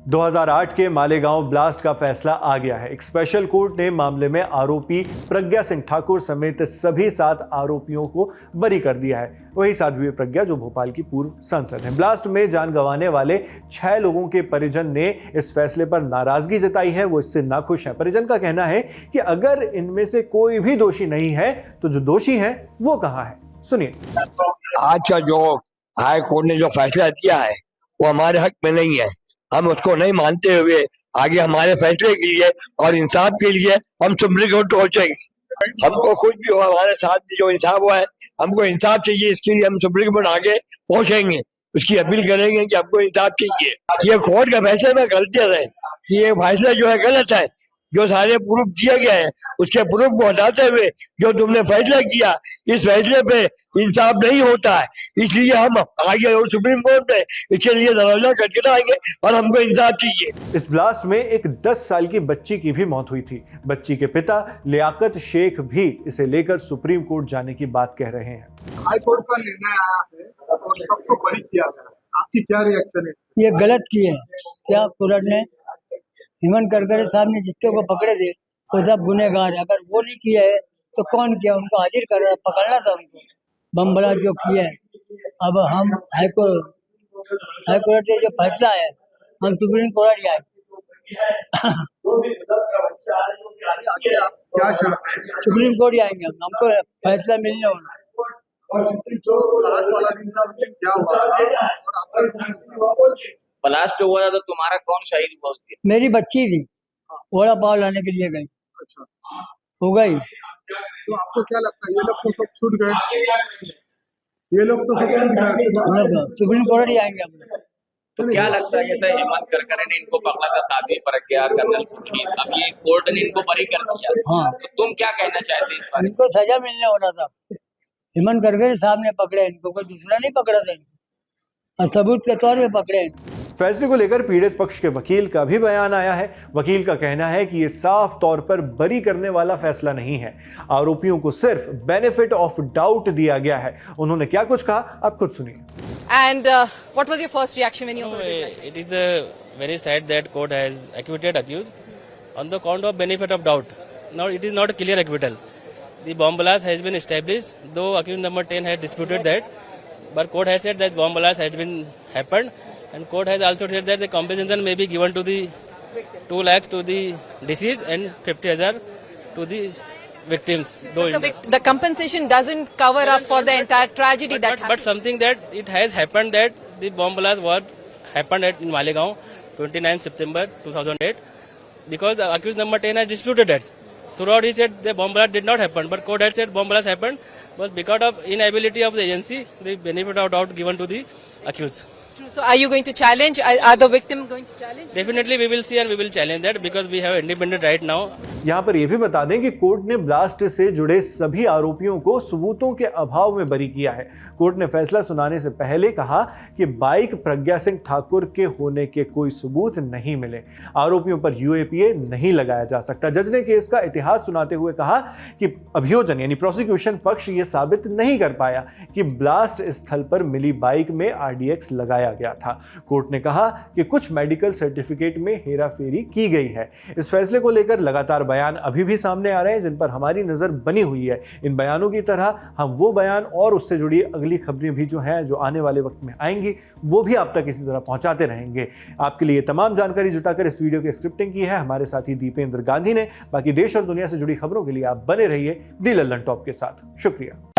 2008 के मालेगांव ब्लास्ट का फैसला आ गया है। एक स्पेशल कोर्ट ने मामले में आरोपी प्रज्ञा सिंह ठाकुर समेत सभी 7 आरोपियों को बरी कर दिया है। वही साध्वी प्रज्ञा जो भोपाल की पूर्व सांसद हैं। ब्लास्ट में जान गंवाने वाले 6 लोगों के परिजन ने इस फैसले पर नाराजगी जताई है। वो इससे नाखुश हैं। परिजन का कहना है कि अगर इनमें से कोई भी दोषी नहीं है तो जो दोषी हैं वो कहाँ है। सुनिए। आज का जो हाई कोर्ट ने जो फैसला दिया है वो हमारे हक में नहीं है। हम उसको नहीं मानते हुए आगे हमारे फैसले के लिए और इंसाफ के लिए हम सुप्रीम कोर्ट पहुंचेंगे। हमको कुछ भी हो, हमारे साथ जो इंसाफ हुआ है, हमको इंसाफ चाहिए। इसके लिए हम सुप्रीम कोर्ट आगे पहुंचेंगे, उसकी अपील करेंगे कि हमको इंसाफ चाहिए। ये कोर्ट का फैसले में गलतियां है कि ये फैसला जो है गलत है। जो सारे प्रूफ दिए गए हैं उसके प्रूफ को हटाते हुए जो तुमने फैसला किया, इस फैसले पे इंसाफ नहीं होता है। इसलिए हम आगे सुप्रीम कोर्ट में इसके लिए दरवाजा खटखटाएंगे और हमको इंसाफ चाहिए। इस ब्लास्ट में एक 10 साल की बच्ची की भी मौत हुई थी। बच्ची के पिता लियाकत शेख भी इसे लेकर सुप्रीम कोर्ट जाने की बात कह रहे हैं। हाई कोर्ट का निर्णय आया है और सबको बरी किया गया, आपकी क्या रिएक्शन है? ये गलत किए क्या कोर्ट ने? हेमंत करकरे साहब ने जितने को पकड़े थे वो सब गुनहगार है। अगर वो नहीं किया है तो कौन किया? उनको हाजिर कर पकड़ना था उनको। बम बला जो किया है। अब हम हाईकोर्ट से जो फैसला है हम सुप्रीम कोर्ट जाए। क्या चाहते हैं? सुप्रीम कोर्ट जाएंगे हमको फैसला मिलने होना। लास्ट वाला दिन था, उस दिन क्या हुआ था? और आपका ब्लास्ट हुआ था तो तुम्हारा कौन शहीद हुआ उसके? मेरी बच्ची थी, ओड़ा पाव लाने के लिए गई, अच्छा, हो गई। तो आपको क्या लगता है ये लोग तो सब छूट गए? ये लोग तो सब छूट गए। सुप्रीम कोर्ट जाएंगे हम लोग। तो क्या लगता है जैसे हेमंत करकरे ने इनको पकड़ा था, साध्वी प्रज्ञा, कर्नल पुनीत, अब ये कोर्ट ने इनको बरी कर दिया। हाँ। तो तुम क्या कहना चाहते हैं इस बारे में? इनको सजा मिलने होना था। हेमंत करकरे साहब ने पकड़े इनको, कोई दूसरा नहीं पकड़ा था इनको, और सबूत के तौर पे पकड़े इनको। फैसले को लेकर पीड़ित पक्ष के वकील का भी बयान आया है। वकील का कहना है कि यह साफ तौर पर बरी करने वाला फैसला नहीं है। आरोपियों को सिर्फ बेनिफिट ऑफ डाउट दिया गया है। उन्होंने क्या कुछ कहा आप खुद सुनिए। And what was your first reaction when you heard it? It is very sad that court has acquitted accused on the count of benefit of doubt. Now it is not a clear acquittal. The bomb blast has been established, though accused number 10 had disputed that, but court has said that bomb blast has been happened, and court has also said that the compensation may be given to the 2 lakhs to the deceased and 50,000 to the victims. The compensation doesn't cover up for the entire tragedy that happened. But something that it has happened that the bomb blast happened in Malegaon 29 September 2008, because the accused number 10 has disputed that. Throughout he said the bomb blast did not happen, but court had said bomb blast happened, was because of inability of the agency, the benefit of doubt given to the accused. So are you going to challenge? Are the victim going to challenge? Definitely we will see and we will challenge that, because we have independent right now. यहां पर यह भी बता दें कि court ने blast से जुड़े सभी आरोपियों को सबूतों के अभाव में बरी किया है। कोर्ट ने फैसला सुनाने से पहले कहा कि बाइक प्रज्ञा सिंह ठाकुर के होने के कोई सबूत नहीं मिले। आरोपियों पर यूएपीए नहीं लगाया जा सकता। जज ने केस का इतिहास सुनाते हुए कहा कि अभियोजन यानी प्रोसिक्यूशन पक्ष यह साबित नहीं कर पाया कि ब्लास्ट स्थल पर मिली बाइक में आरडीएक्स लगाया गया था। कोर्ट ने कहा कि कुछ मेडिकल सर्टिफिकेट में हेराफेरी की गई है। इस फैसले को लेकर लगातार बयान अभी भी सामने आ रहे हैं जिन पर हमारी नजर बनी हुई है। इन बयानों की तरह हम वो बयान और उससे जुड़ी अगली खबरें भी जो हैं, जो आने वाले वक्त में आएंगी, वो भी आप तक इसी तरह पहुंचाते रहेंगे। आपके लिए तमाम जानकारी जुटाकर इस वीडियो की स्क्रिप्टिंग की है हमारे साथी दीपेंद्र गांधी ने। बाकी देश और दुनिया से जुड़ी खबरों के लिए आप बने रहिए दी लल्लन टॉप के साथ। शुक्रिया।